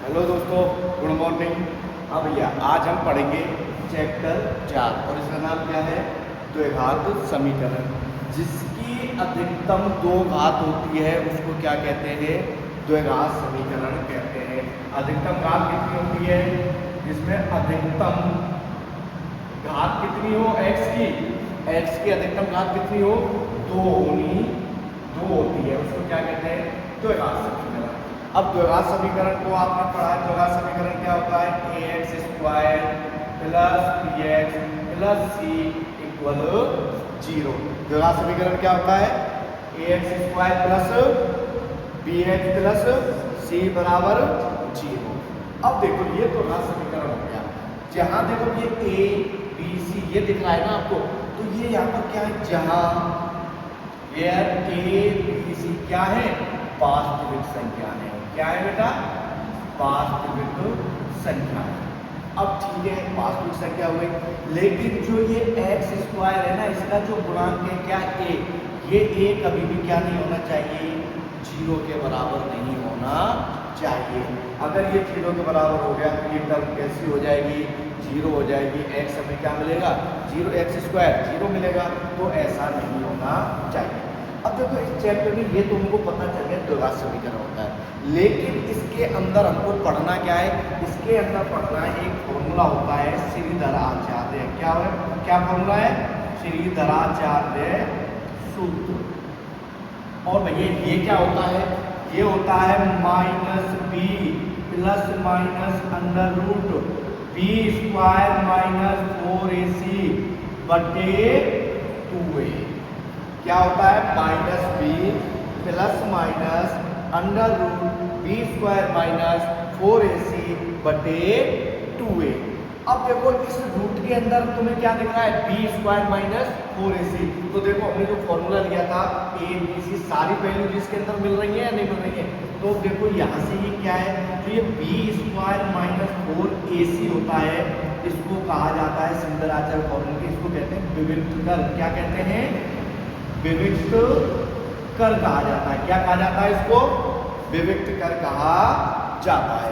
Hello दोस्तों, good morning. हाँ भैया, आज हम पढ़ेंगे चैप्टर 4 और इसका नाम क्या है? द्विघात समीकरण। जिसकी अधिकतम दो घात होती है उसको क्या कहते हैं? द्विघात समीकरण कहते हैं। अधिकतम घात कितनी होती है? जिसमें अधिकतम घात कितनी हो x की अधिकतम घात कितनी हो? दो होती है, उसको क्या कहते हैं? द्विघात समीकरण। अब द्विघात समीकरण को आपने पढ़ा है। द्विघात समीकरण क्या होता है? ax square plus bx plus c equal 0। द्विघात समीकरण क्या होता है? ax square plus bx plus c बराबर 0। अब देखो, ये द्विघात समीकरण हो गया। जहां देखो ये a b c ये दिख रहा है ना आपको, तो ये यहाँ पर क्या है? जहां a b c क्या है? वास्तविक संख्या है। क्या है बेटा? वास्तविक संख्या है। अब ठीक है, वास्तविक संख्या हुई, लेकिन जो ये एक्स स्क्वायर है ना, इसका जो गुणांक है क्या? ए। ये ए कभी भी क्या नहीं होना चाहिए? 0 के बराबर नहीं होना चाहिए। अगर ये 0 के बराबर हो गया तो ये टर्म कैसी हो जाएगी? 0 हो जाएगी। एक्स हमें क्या मिलेगा? 0, एक्स स्क्वायर 0 मिलेगा। तो ऐसा नहीं होना चाहिए। अब देखो, इस चैप्टर में ये तुमको पता चल गया द्विघात समीकरण होता है, लेकिन इसके अंदर हमको पढ़ना क्या है? इसके अंदर पढ़ना एक फॉर्मूला होता है श्रीधराचार्य। क्या फॉर्मूला है? श्रीधराचार्य सूत्र। और भैया ये क्या होता है? ये होता है -b plus minus under root b square minus 4ac बटे 2a। क्या होता है? -b plus minus under root b square minus 4ac बटे 2a। अब देखो, इस रूट के अंदर तुम्हें क्या दिख रहा है? b square minus 4ac। तो देखो, हमने जो फॉर्मूला लिया था a b c, सारी वैल्यू जिसके अंदर मिल रही है या नहीं मिल रही है? तो देखो यहाँ से ये क्या है? तो ये b स्क्वायर माइनस 4ac होता है। इसको कहा जाता है श्रीधराचार्य फॉर्मूला, इसको कहते हैं विविक्त कर। क्या कहते हैं? विविक्त कर कहा जाता है। क्या कहा जाता है इसको? विविक्त कर कहा जाता है।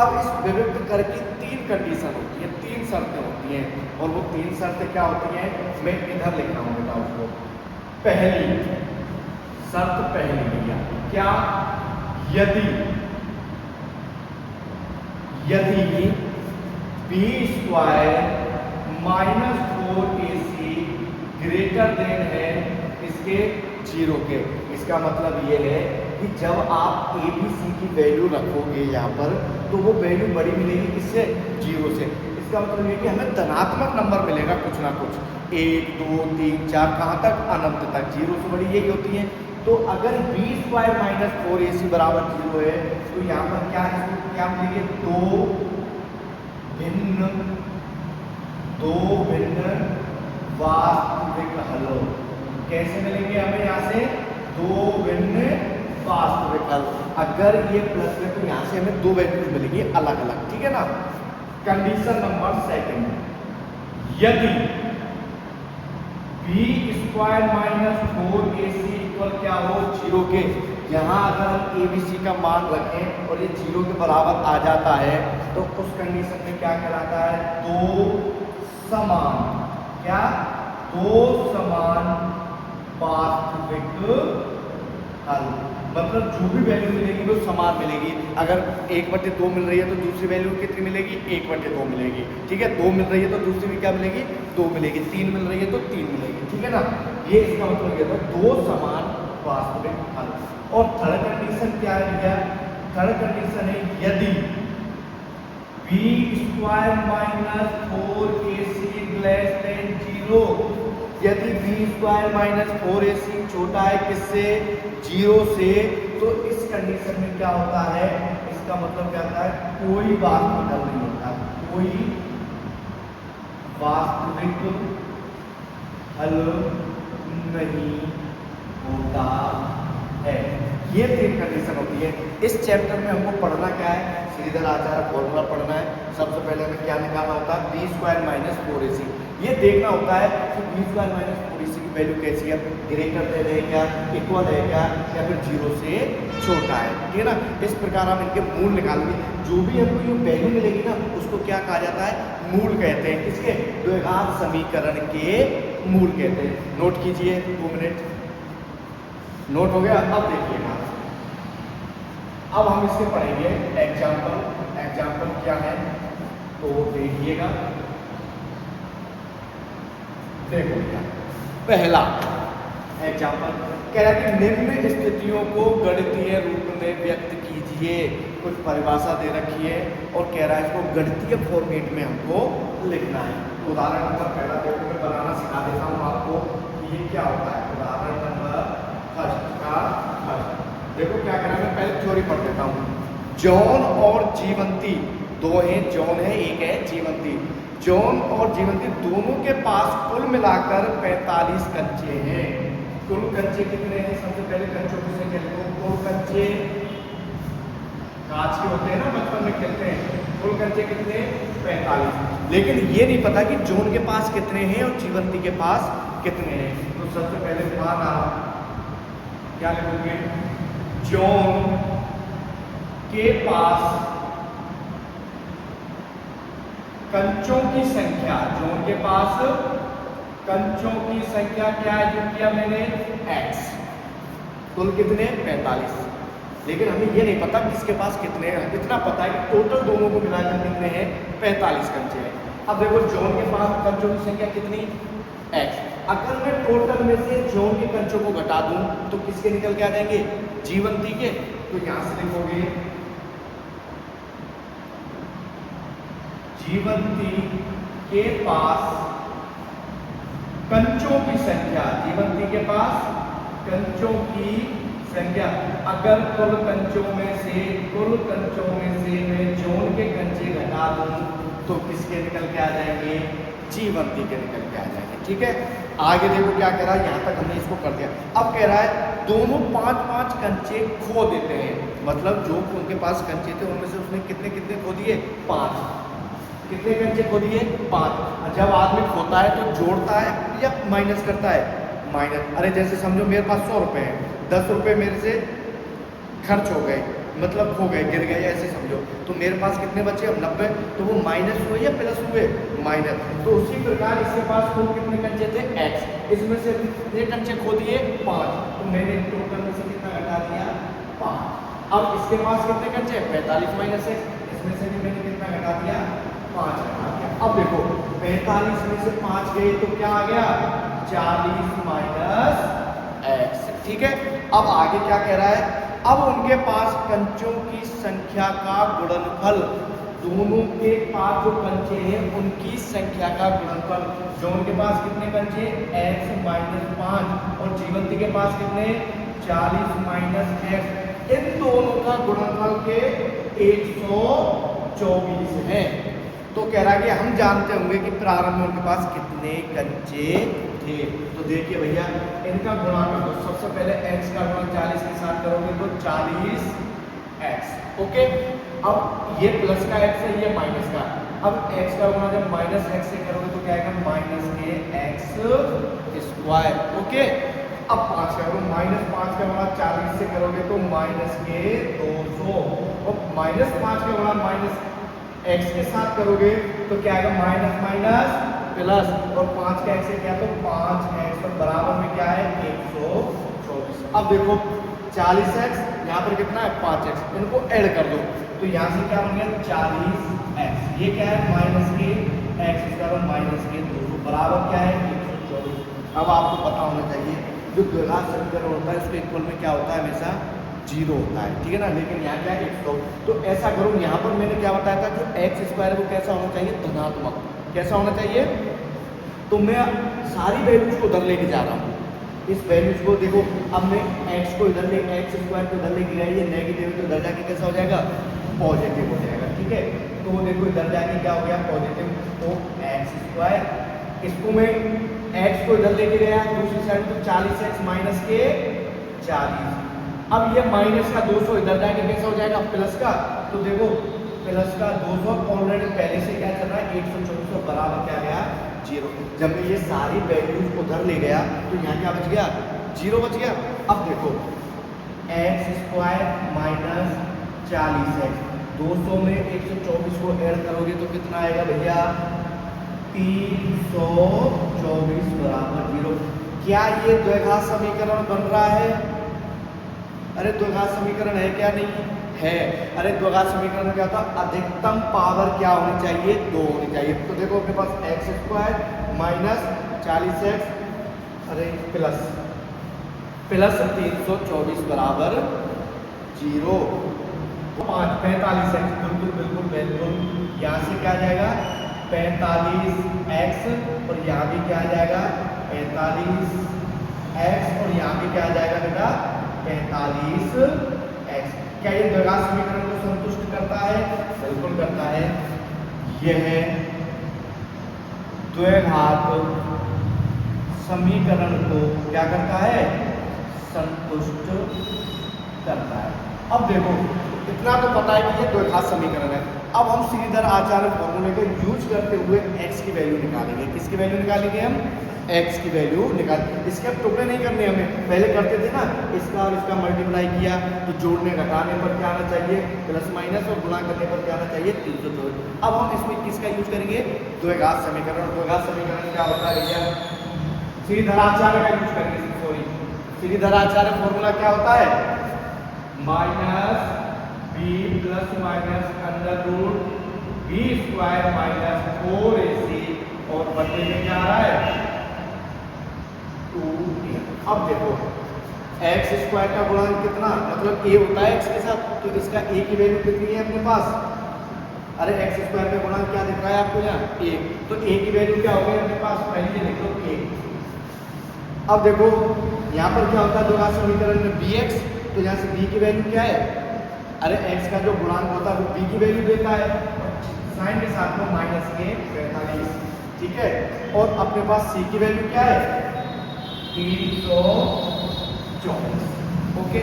अब इस विविक्त कर की 3 कंडीशन होती है, 3 शर्तें होती हैं। और वो 3 शर्तें क्या होती हैं? मैं इधर लिख रहा हूँ बेटा उसको। पहली शर्त, पहली भैया क्या? यदि b square minus 4ac greater then है इसके 0 के। इसका मतलब ये है कि जब आप a b c की वैल्यू रखोगे यहाँ पर, तो वो वैल्यू बड़ी मिलेगी किससे? 0 से। इसका मतलब ये कि हमें धनात्मक नंबर मिलेगा कुछ ना कुछ, 1 2 3 4 कहाँ तक? अनंत तक। 0 से बड़ी यही होती है। तो अगर b स्क्वायर माइनस 4ac बराबर 0 है, तो यहाँ पर क्या मिलेंगे? दो भिन्न वास्तविक हल। कैसे मिलेंगे हमें? यहाँ से 2 भिन्न वास्तविक हल। अगर ये प्लस है तो यहाँ से हमें 2 वैल्यूज मिलेंगी अलग अलग, ठीक है ना? कंडीशन नंबर सेकंड, यदि b square minus 4ac equal क्या हो? 0 के। यहाँ अगर हम abc का मान रखें और ये 0 के बराबर आ जाता है, तो उस कंडीशन में क्या कहलाता है? दो समान वास्तविक हल। मतलब जो भी वैल्यू मिलेगी वो समान मिलेगी। अगर 1/2 मिल रही है तो दूसरी वैल्यू कितनी मिलेगी? 1/2 मिलेगी। ठीक है, 2 मिल रही है तो दूसरी भी क्या मिलेगी? 2 मिलेगी। 3 मिल रही है तो 3 मिलेगी। ठीक है ना? ये इसका मतलब ये था, 2 समान वास्तविक हल। और थर्ड कंडीशन क्या है भैया? थर्ड कंडीशन है यदि b square minus 4ac less than 0। यदि b स्क्वायर माइनस 4ac छोटा है किससे? 0 से। तो इस कंडीशन में क्या होता है? इसका मतलब क्या होता है? कोई वास्तविक हल नहीं होता, कोई वास्तविक हल नहीं होता है। ये 3 कंडीशन होती है। इस चैप्टर में हमको पढ़ना क्या है? श्रीधराचार्य फॉर्मूला पढ़ना है। सबसे पहले हमें क्या निकालना होता है? b square minus 4ac। ये देखना होता है कि b स्क्वायर माइनस 4ac की इसकी वैल्यू कैसी है, ग्रेटर देन है क्या, इक्वल है क्या, या फिर 0 से छोटा है, ठीक है ना। इस प्रकार हम इनके मूल निकालेंगे। जो भी हमको ये वैल्यू मिलेगी ना उसको क्या कहा जाता है, मूल कहते हैं। किसके, द्विघात समीकरण के मूल कहते हैं। नोट कीजिए, 2 मिनट नोट हो गया। अब देखिएगा, अब हम इसके पढ़ेंगे एग्जाम्पल। एग्जाम्पल क्या है तो देखिएगा, देखो क्या पहला एग्जाम्पल कह रहा है कि निम्न स्थितियों को गणितीय रूप में व्यक्त कीजिए। कुछ परिभाषा दे रखी है और कह रहा है इसको गणितीय फॉर्मेट में हमको लिखना है। उदाहरण नंबर पहला देखो, मैं बनाना सिखा देता हूँ आपको कि ये क्या होता है। उदाहरण नंबर फर्स्ट देखो क्या करना है, मैं पहले थ्योरी पढ़ देता हूँ। जॉन और जीवंती दो हैं, जॉन है एक है जीवंती। जॉन और जीवंती दोनों के पास कुल मिलाकर 45 कंचे हैं। कुल कंचे कितने हैं, सबसे पहले कंचों की संख्या लिखो। कुल कंचे कांच के होते हैं ना, बचपन में खेलते हैं। कुल कंचे कितने, 45। लेकिन ये नहीं पता कि जॉन के पास कितने हैं और जीवंती के पास कितने हैं। तो सबसे पहले माना क्या लिखोगे, जॉन के पास कंचों की संख्या, जॉन के पास कंचों की संख्या क्या है, जो किया मैंने x। कुल कितने, 45। लेकिन हमें ये नहीं पता किसके पास कितने हैं। इतना पता है कि टोटल दोनों को मिलाकर कितने हैं, 45 कंचे हैं। अब देखो जॉन के पास कंचों की संख्या कितनी, x। अगर मैं टोटल में से जॉन के कंचों को घटा दूं तो किसके निकल के आ जाएंगे, जीवंती के। तो यहां से लिखोगे जीवंती के पास कंचों की संख्या, जीवंती के पास कंचों की संख्या। अगर कुल कंचों में से मैं जॉन के कंचे घटा दूं तो किसके निकल के आ जाएंगे, जीवंती के निकल के आ जाएंगे। ठीक है, आगे देखो क्या कह रहा है, यहां तक हमने इसको कर दिया। अब कह रहा है दोनों 5-5 कंचे खो देते हैं। मतलब जो उनके पास कंचे थे उनमें से उसने कितने कितने खो दिए, 5। कितने कंचे खो दिए, 5। जब आदमी खोता है तो जोड़ता है या माइनस करता है, माइनस। अरे जैसे समझो मेरे पास 100 रुपए है, 10 रुपए मेरे से खर्च हो गए, मतलब खो गए, गिर गए, ऐसे समझो। तो मेरे पास कितने बचे, अब 90। तो वो माइनस हुए या प्लस हुए, माइनस। तो उसी प्रकार इसके पास कुल कितने कंचे थे, x। इसमें से कितने कंचे खो दिए, 5। तो मैंने टोटल में से कितना घटा दिया, 5। अब इसके पास कितने कंचे, 45 माइनस x। इसमें से भी मैंने कितना घटा दिया, 5 घटा दिया। अब देखो 45 में से 5 गए तो क्या आ गया, 40 माइनस x। ठीक है, अब आगे क्या कह रहा है, अब उनके पास कंचों की संख्या का गुणनफल, दोनों के पास जो कंचे हैं उनकी संख्या का गुणनफल। जॉन के पास कितने कंचे, x माइनस 5, और जीवंती के पास कितने, 40 माइनस x। इन दोनों का गुणनफल के 124 है। तो कह रहा है कि हम जानते होंगे कि प्रारंभ में उनके पास कितने कंचे थे। तो देखिए भैया इनका गुणा कर दो। सबसे पहले x का गुणा 40 के साथ करोगे तो 40x। ओके, अब ये प्लस का x है, ये माइनस का। अब x का गुणा जब माइनस x से करोगे तो क्या आएगा, माइनस के x स्क्वायर। ओके, अब 5 का करो, माइनस 5 का गुणा 40 से करोगे तो माइनस के 200। और माइनस 5 का गुणा माइनस x के साथ करोगे तो क्या आएगा, माइनस माइनस प्लस, और 5 का x से क्या, तो 5x, और बराबर में क्या है, 124। अब देखो 40x, यहाँ पर कितना है, 5x। इनको ऐड कर दो तो यहाँ से क्या बन गया, 40x। ये क्या है, माइनस के x स्क्वायर माइनस के 200 बराबर क्या है, 124। अब आपको पता होना चाहिए जो द्विघात समीकरण होता है उसके इक्वल में क्या होता है, हमेशा 0 होता है। ठीक है ना, लेकिन यहाँ क्या है, 100। तो ऐसा करो, यहाँ पर मैंने क्या बताया था, जो x स्क्वायर है वो कैसा होना चाहिए, धनात्मक। कैसा होना चाहिए, तो मैं सारी वैल्यूज को उधर लेके जा रहा हूँ। इस वैल्यूज को देखो, अब मैं x को इधर ले, x स्क्वायर को इधर लेके गया, ये नेगेटिव तो इधर जाके कैसा हो जाएगा, पॉजिटिव हो जाएगा। ठीक है, तो देखो इधर जाके क्या हो गया, पॉजिटिव। तो x स्क्वायर, इसको मैं x को इधर लेके गया दूसरी साइड, तो 40x माइनस के 40। अब ये माइनस का 200 इधर जाके कैसा हो जाएगा, प्लस का। तो देखो प्लस का 200 ऑलरेडी पहले से क्या चल रहा है, 124, बराबर क्या गया, जीरो। जब मैं ये सारी वैल्यूज उधर ले गया तो यहाँ क्या बच गया, जीरो बच गया। अब देखो एक्स स्क्वायर माइनस 40x, 200 में 124 को ऐड करोगे तो कितना आएगा भैया, 324 बराबर जीरो। क्या ये द्विघात समीकरण बन रहा है? अरे द्विघात समीकरण है क्या, नहीं है? अरे द्विघात समीकरण क्या था, अधिकतम पावर क्या होनी चाहिए, 2 होनी चाहिए। तो देखो अपने पास एक्स स्क्वायर माइनस 40x, अरे प्लस 324 बराबर जीरो। 45x, बिल्कुल बिल्कुल बिल्कुल, यहाँ से क्या आ जाएगा 45x और यहाँ भी क्या आ जाएगा 45x और यहाँ भी क्या आ जाएगा बेटा 45x। क्या ये द्विघात समीकरण को संतुष्ट करता है? बिल्कुल करता है। यह द्विघात समीकरण को क्या करता है, संतुष्ट करता है। अब देखो इतना तो पता है कि ये द्विघात समीकरण है। अब हम श्रीधर आचार्य फॉर्मूले को यूज करते हुए x की वैल्यू निकालेंगे। किसकी वैल्यू निकालेंगे हम, x की वैल्यू निकाल। इसके अब टुकड़े नहीं करने हमें, पहले करते थे ना, इसका और इसका मल्टीप्लाई किया तो जोड़ने घटाने पर क्या आना चाहिए, प्लस माइनस, और गुणा करने पर क्या आना चाहिए 324। अब हम इसमें किसका यूज करेंगे, द्विघात समीकरण। द्विघात समीकरण क्या होता है भैया, श्रीधराचार्य का यूज करेंगे। सॉरी, श्रीधराचार्य फॉर्मूला क्या होता है, minus B plus minus under root B square minus 4ac और बदले में क्या आ रहा है 2a। अब देखो एक्स स्क्वायर का गुणांक कितना, मतलब a होता है x के साथ, तो इसका a की वैल्यू कितनी है अपने पास, अरे एक्स स्क्वायर का गुणांक क्या दिख रहा है आपको यहाँ a, तो a की वैल्यू क्या हो गई अपने पास, पहले लिख लो a। अब देखो यहाँ पर क्या होता है द्विघात समीकरण में bx, तो यहाँ से b की वैल्यू क्या है, अरे x का जो गुणांक होता है वो b की वैल्यू देता है, साइन के साथ में माइनस के 45, ठीक है। और अपने पास c की वैल्यू क्या है 324, ओके।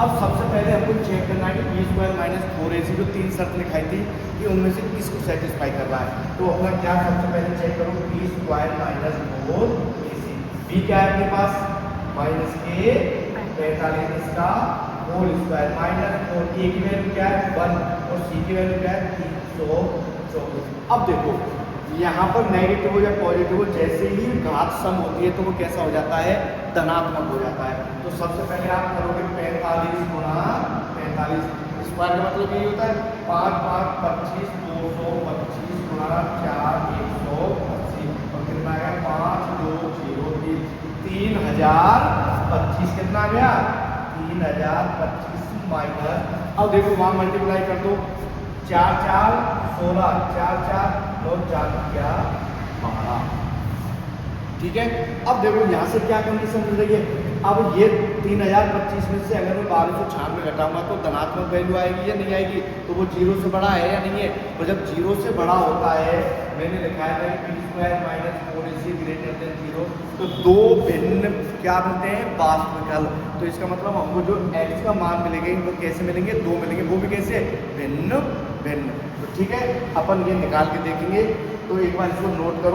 अब सबसे पहले हमको चेक करना है कि बी स्क्वायर माइनस 4ac जो 3 शर्त लिखाई थी कि उनमें से किसको सेटिस्फाई कर रहा है। तो अपना क्या सबसे पहले चेक करो, B square minus 4ac, B क्या है अपने पास माइनस के 45 इसका होल स्क्वायर माइनस 4, ए की वैल्यू क्या है 1 और सी की वैल्यू क्या है 324। अब देखो यहाँ पर नेगेटिव हो या पॉजिटिव हो, जैसे ही घात सम होती है तो वो कैसा हो जाता है, धनात्मक हो जाता है। तो सबसे पहले आप करोगे 45 गुणा 45, स्क्वायर का मतलब यही होता है 5 5 25 225 गुणा 4 180 और कितना आ गया 5203 3025, कितना आ गया 3025 माइनस, अब देखो वहां मल्टीप्लाई कर दो, 4 4 16 4 4 9 4 क्या 12, ठीक है। अब देखो यहाँ से क्या कंडीशन मिल रही है, अब ये 3025 में से अगर मैं 1296 घटाऊंगा तो धनात्मक वैल्यू आएगी या नहीं आएगी, तो वो जीरो से बड़ा है या नहीं है। तो जब जीरो से बड़ा होता है, मैंने लिखाया था कि B square minus 4ac greater than zero, तो दो भिन्न क्या मिलते हैं वास्तविक हल। तो इसका मतलब हमको जो x का मान मिलेंगे वो कैसे मिलेंगे, दो मिलेंगे, वो भी कैसे भिन्न भिन्न। तो ठीक है, अपन ये निकाल के देखेंगे। तो एक बार इसको नोट करो।